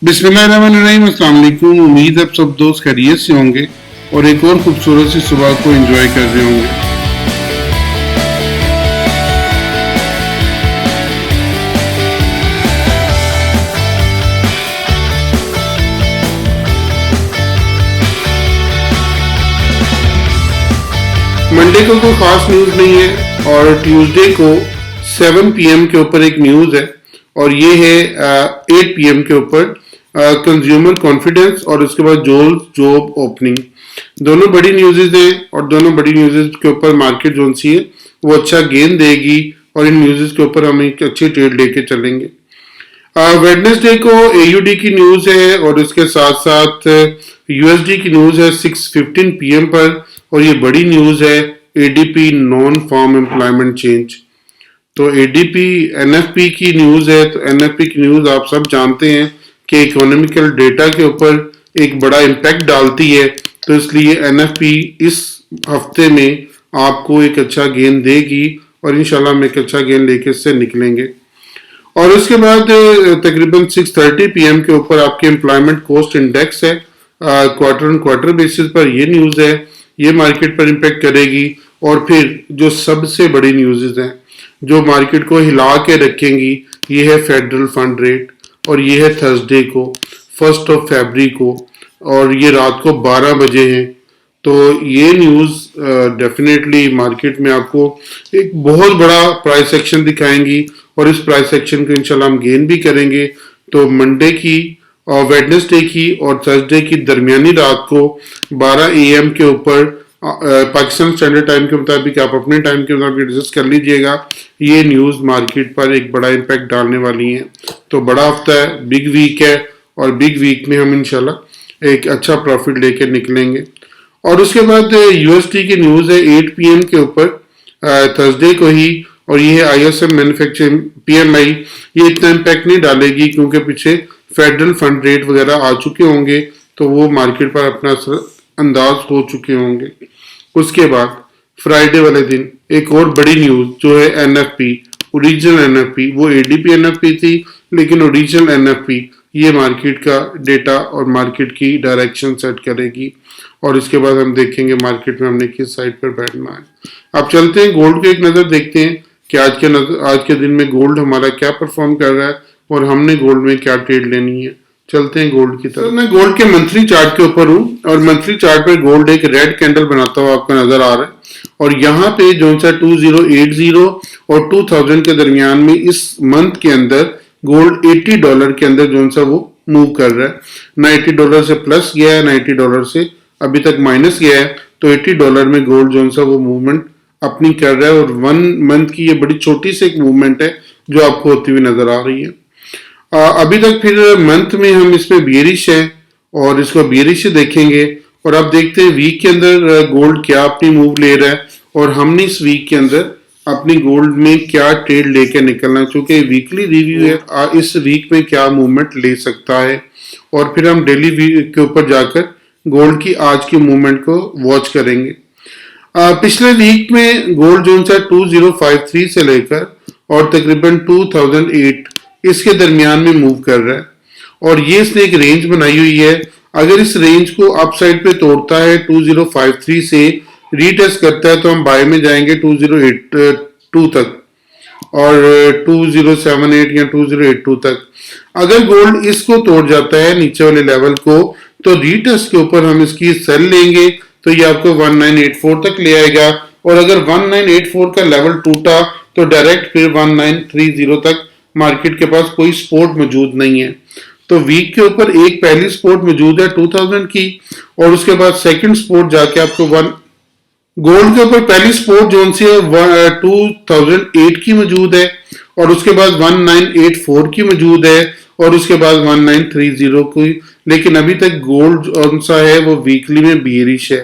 बिस्मिल्लाहिर्रहमानिर्रहीम, अस्सलाम वालेकुम। उम्मीद है आप सब दोस्त खैरियत से होंगे और एक और खूबसूरत सी सुबह को एंजॉय कर रहे होंगे। मंडे को कोई खास न्यूज़ नहीं है और ट्यूसडे को 7 PM के ऊपर एक न्यूज़ है और ये है 8 PM के ऊपर कंज्यूमर कॉन्फिडेंस और उसके बाद जॉब ओपनिंग। दोनों बड़ी न्यूज़ेज हैं और दोनों बड़ी न्यूज़ेज के ऊपर मार्केट जो सी है वो अच्छा गेन देगी और इन न्यूज़ेज के ऊपर हम एक अच्छी ट्रेड लेके चलेंगे। वेडनेसडे को AUD की न्यूज़ है और इसके साथ साथ USD की न्यूज़ है 6:15 PM पर और ये बड़ी न्यूज़ है ADP non farm employment change. तो ADP NFP की न्यूज़ है। तो NFP की न्यूज़ आप सब जानते हैं कि इकोनॉमिकल डेटा के ऊपर एक बड़ा इम्पैक्ट डालती है, तो इसलिए NFP इस हफ्ते में आपको एक अच्छा गेन देगी और इंशाल्लाह हम एक अच्छा गेन लेके इससे निकलेंगे। और उसके बाद तकरीबन 6:30 PM के ऊपर आपके एम्प्लॉयमेंट कॉस्ट इंडेक्स है। क्वार्टर ऑन क्वार्टर बेसिस पर ये न्यूज़ है, ये मार्केट पर इम्पैक्ट करेगी। और फिर जो सबसे बड़ी न्यूज़ हैं जो मार्केट को हिला के रखेंगी, ये है फेडरल फंड रेट और ये है थर्सडे को 1 फरवरी को और ये रात को 12 बजे हैं। तो ये न्यूज़ डेफिनेटली मार्केट में आपको एक बहुत बड़ा प्राइस एक्शन दिखाएंगी और इस प्राइस एक्शन को इंशाल्लाह हम गेन भी करेंगे। तो मंडे की और वेडनेसडे की और थर्सडे की दरमियानी रात को 12 AM के ऊपर पाकिस्तान स्टैंडर्ड टाइम के मुताबिक आप अपने टाइम के मुताबिक एडजस्ट कर लीजिएगा। ये न्यूज़ मार्केट पर एक बड़ा इम्पैक्ट डालने वाली है। तो बड़ा हफ्ता है, बिग वीक है और बिग वीक में हम इंशाल्लाह एक अच्छा प्रॉफिट लेकर निकलेंगे। और उसके बाद USD की न्यूज़ है 8 PM के ऊपर थर्सडे को ही और ये है ISM मैन्युफैक्चरिंग PMI। ये इतना इम्पैक्ट नहीं डालेगी क्योंकि पीछे फेडरल फंड रेट वगैरह आ चुके होंगे, तो वो मार्केट पर अपना अंदाज हो चुके होंगे। उसके बाद फ्राइडे वाले दिन एक और बड़ी न्यूज़ जो है NFP ओरिजिनल NFP, वो ADP NFP थी लेकिन ओरिजिनल NFP ये मार्केट का डेटा और मार्केट की डायरेक्शन सेट करेगी और इसके बाद हम देखेंगे मार्केट में हमने किस साइड पर बैठना है। अब चलते हैं गोल्ड को एक नज़र देखते हैं कि आज के दिन में गोल्ड हमारा क्या परफॉर्म कर रहा है और हमने गोल्ड में क्या ट्रेड लेनी है। चलते हैं गोल्ड की तरफ। तो मैं गोल्ड के मंथली चार्ट के ऊपर हूँ और मंथली चार्ट पर गोल्ड एक रेड कैंडल बनाता हुआ आपको नजर आ रहा है और यहाँ पे जो सा 2080 और 2000 के दरमियान में इस मंथ के अंदर गोल्ड $80 के अंदर जो सा वो मूव कर रहा है। ना $80 से प्लस गया है, ना $80 से अभी तक माइनस गया है। तो $80 में गोल्ड जो सा वो मूवमेंट अपनी कर रहा है और 1 मंथ की ये बड़ी छोटी सी एक मूवमेंट है जो आपको होती हुई नजर आ रही है। अभी तक फिर मंथ में हम इसमें बियरिश है और इसको बियरिश देखेंगे और अब देखते हैं वीक के अंदर गोल्ड क्या अपनी मूव ले रहा है और हमने इस वीक के अंदर अपनी गोल्ड में क्या ट्रेड लेके निकलना है, क्योंकि वीकली रिव्यू है इस वीक में क्या मूवमेंट ले सकता है और फिर हम डेली वीक के ऊपर जाकर गोल्ड की आज की मूवमेंट को वॉच करेंगे। पिछले वीक में गोल्ड जोन सा 2053 से लेकर और तकरीबन 2008 इसके दरमियान में मूव कर रहा है और ये इसने एक रेंज बनाई हुई है। अगर इस रेंज को अपसाइड पे तोड़ता है 2053 से रीटेस्ट करता है तो हम बाय में जाएंगे 2082 तक और 2078 या 2082 तक। अगर गोल्ड इसको तोड़ जाता है नीचे वाले लेवल को तो रीटेस्ट के ऊपर हम इसकी सेल लेंगे तो ये आपको 1984 तक ले आएगा और अगर 1984 का लेवल टूटा तो डायरेक्ट फिर 1930 तक मार्केट के पास कोई सपोर्ट मौजूद नहीं है। तो वीक के ऊपर एक पहली सपोर्ट मौजूद है 2000 की और उसके बाद सेकंड सपोर्ट जाके आपको गोल्ड के ऊपर पहली सपोर्ट जोन सी है 2008 की मौजूद है और उसके बाद 1984 की मौजूद है और उसके बाद 1930 की। लेकिन अभी तक गोल्ड कौन सा है वो वीकली में बियरिश है,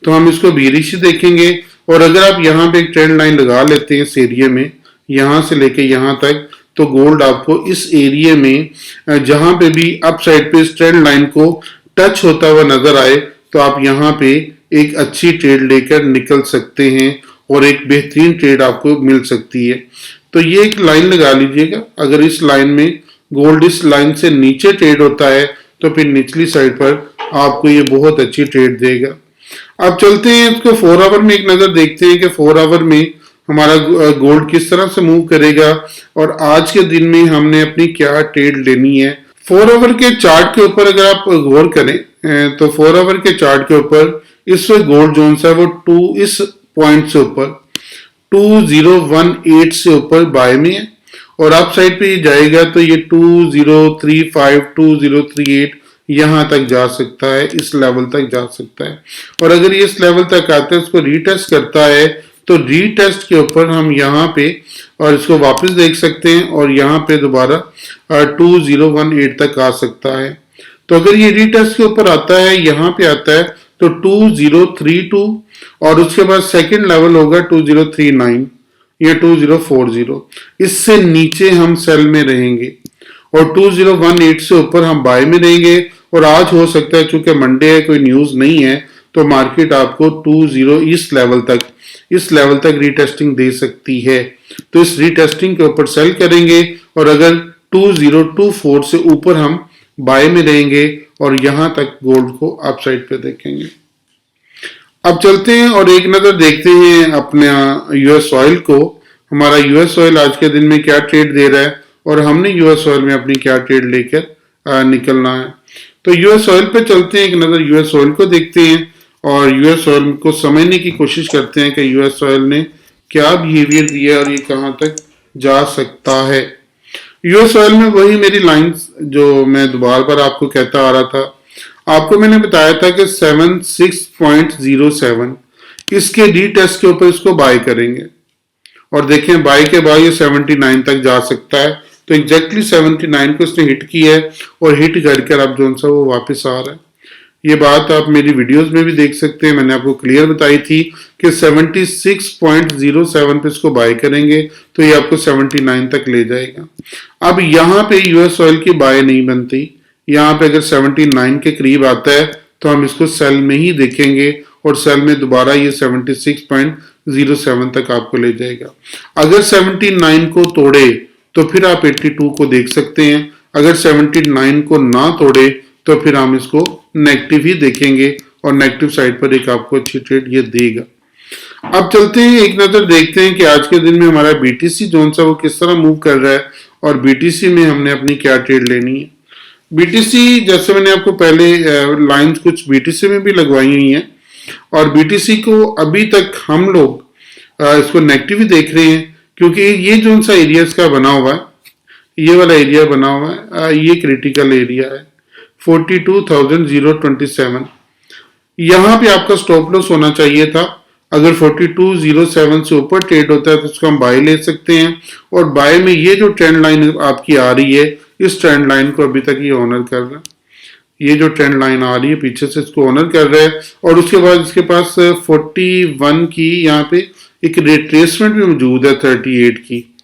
तो हम इसको बियरिश देखेंगे। और अगर आप यहाँ पे एक ट्रेंड लाइन लगा लेते हैं इस एरिया में यहाँ से लेके यहाँ तक, तो गोल्ड आपको इस एरिया में जहां पे भी अप साइड पे इस ट्रेंड लाइन को टच होता हुआ नजर आए तो आप यहाँ पे एक अच्छी ट्रेड लेकर निकल सकते हैं और एक बेहतरीन ट्रेड आपको मिल सकती है। तो ये एक लाइन लगा लीजिएगा। अगर इस लाइन में गोल्ड इस लाइन से नीचे ट्रेड होता है तो फिर निचली साइड पर आपको ये बहुत अच्छी ट्रेड देगा। अब चलते हैं इसको 4 आवर में एक नजर देखते हैं कि 4 आवर में हमारा गोल्ड किस तरह से मूव करेगा और आज के दिन में हमने अपनी क्या ट्रेड लेनी है। 4 आवर के चार्ट के ऊपर अगर आप गौर करें तो 4 आवर के चार्ट के ऊपर इस वक्त गोल्ड जोन सा वो 2 इस पॉइंट से ऊपर 2018 से ऊपर बाय में है और अप साइड पे ये जाएगा तो ये 2035 2038 यहां तक जा सकता है, इस लेवल तक जा सकता है। और अगर ये इस लेवल तक आता है इसको रीटेस्ट करता है तो रीटेस्ट के ऊपर हम यहाँ पे और इसको वापस देख सकते हैं और यहाँ पे दोबारा 2018 तक आ सकता है। तो अगर ये रीटेस्ट के ऊपर आता है, यहाँ पे आता है तो 2032 और उसके बाद सेकंड लेवल होगा 2039 या 2040। इससे नीचे हम सेल में रहेंगे और 2018 से ऊपर हम बाय में रहेंगे। और आज हो सकता है चूंकि मंडे है, कोई न्यूज नहीं है, तो मार्केट आपको 20 इस लेवल तक रीटेस्टिंग दे सकती है। तो इस रीटेस्टिंग के ऊपर सेल करेंगे और अगर 2024 से ऊपर हम बाय में रहेंगे और यहां तक गोल्ड को अप साइड पे देखेंगे। अब चलते हैं और एक नजर देखते हैं अपने यूएस ऑयल को। हमारा यूएस ऑयल आज के दिन में क्या ट्रेड दे रहा है और हमने यूएस ऑयल में अपनी क्या ट्रेड लेकर निकलना है। तो यूएस ऑयल पे चलते हैं, एक नजर यूएस ऑयल को देखते हैं और यूएस ऑयल को समझने की कोशिश करते हैं कि यूएस ऑयल ने क्या बिहेवियर दिया और ये कहां तक जा सकता है। यूएस ऑयल में वही मेरी लाइंस जो मैं दोबारा बार आपको कहता आ रहा था, आपको मैंने बताया था कि 76.07 इसके रीटेस्ट के ऊपर इसको बाय करेंगे और देखें बाय के बाद ये 79 तक जा सकता है। तो एग्जैक्टली 79 को इसने हिट किया है और हिट करके अब जो सा वो वापस आ रहा है। ये बात आप मेरी वीडियोस में भी देख सकते हैं, मैंने आपको क्लियर बताई थी कि 76.07 पे इसको बाय करेंगे तो ये आपको 79 तक ले जाएगा। अब यहाँ पे यूएस ऑयल की बाय नहीं बनती, यहाँ पे अगर 79 के करीब आता है तो हम इसको सेल में ही देखेंगे और सेल में दोबारा ये 76.07 तक आपको ले जाएगा। अगर 79 को तोड़े तो फिर आप 82 को देख सकते हैं, अगर 79 को ना तोड़े तो फिर हम इसको नेगेटिव ही देखेंगे और नेगेटिव साइड पर एक आपको अच्छी ट्रेड ये देगा। अब चलते हैं एक नजर देखते हैं कि आज के दिन में हमारा बीटीसी जोन सा वो किस तरह मूव कर रहा है और बीटीसी में हमने अपनी क्या ट्रेड लेनी है। बीटीसी जैसे मैंने आपको पहले लाइंस कुछ बीटीसी में भी लगवाई हुई हैं और बीटीसी को अभी तक हम लोग इसको नेगेटिव ही देख रहे हैं क्योंकि ये जो सा एरिया इसका बना हुआ है, ये वाला एरिया बना हुआ है, ये क्रिटिकल एरिया है 42,027। यहाँ पे आपका स्टॉप लॉस होना चाहिए था। अगर 4207 से ऊपर ट्रेड होता है तो उसको हम बाय ले सकते हैं और बाय में ये जो ट्रेंड लाइन आपकी आ रही है इस ट्रेंड लाइन को अभी तक ये ऑनर कर रहा है। ये जो ट्रेंड लाइन आ रही है पीछे से इसको ऑनर कर रहा है और उसके बाद इसके पास 41 की यहाँ पे एक रिट्रेसमेंट भी मौजूद है 38 की।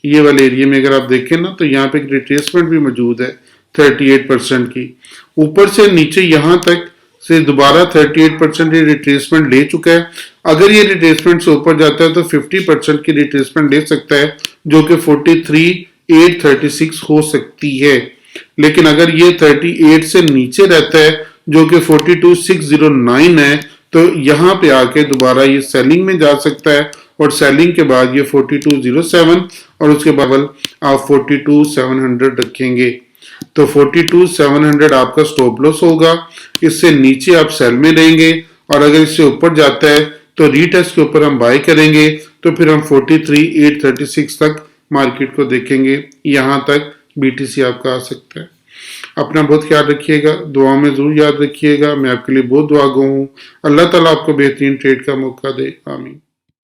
ये वाले एरिया में अगर आप देखें ना तो यहाँ पे एक रिट्रेसमेंट भी मौजूद है 38% की। ऊपर से नीचे यहाँ तक से दोबारा 38% ये रिट्रेसमेंट ले चुका है। अगर ये रिट्रेसमेंट से ऊपर जाता है तो 50% की रिट्रेसमेंट ले सकता है जो कि 43,836 हो सकती है। लेकिन अगर ये 38 से नीचे रहता है जो कि 42,609 है तो यहाँ पे आके दोबारा ये सेलिंग में जा सकता है और सेलिंग के बाद ये 4207 और उसके बाद आप 42,700 रखेंगे तो 42,700 आपका स्टॉप लॉस होगा। इससे नीचे आप सेल में रहेंगे और अगर इससे ऊपर जाता है तो रीटेस्ट के ऊपर हम बाय करेंगे तो फिर हम 43,836 तक मार्केट को देखेंगे। यहाँ तक बीटीसी आपका आ सकता है। अपना बहुत ख्याल रखिएगा, दुआ में जरूर याद रखिएगा। मैं आपके लिए बहुत दुआ गो हूँ। अल्लाह ताला आपको बेहतरीन ट्रेड का मौका दे। आमीन।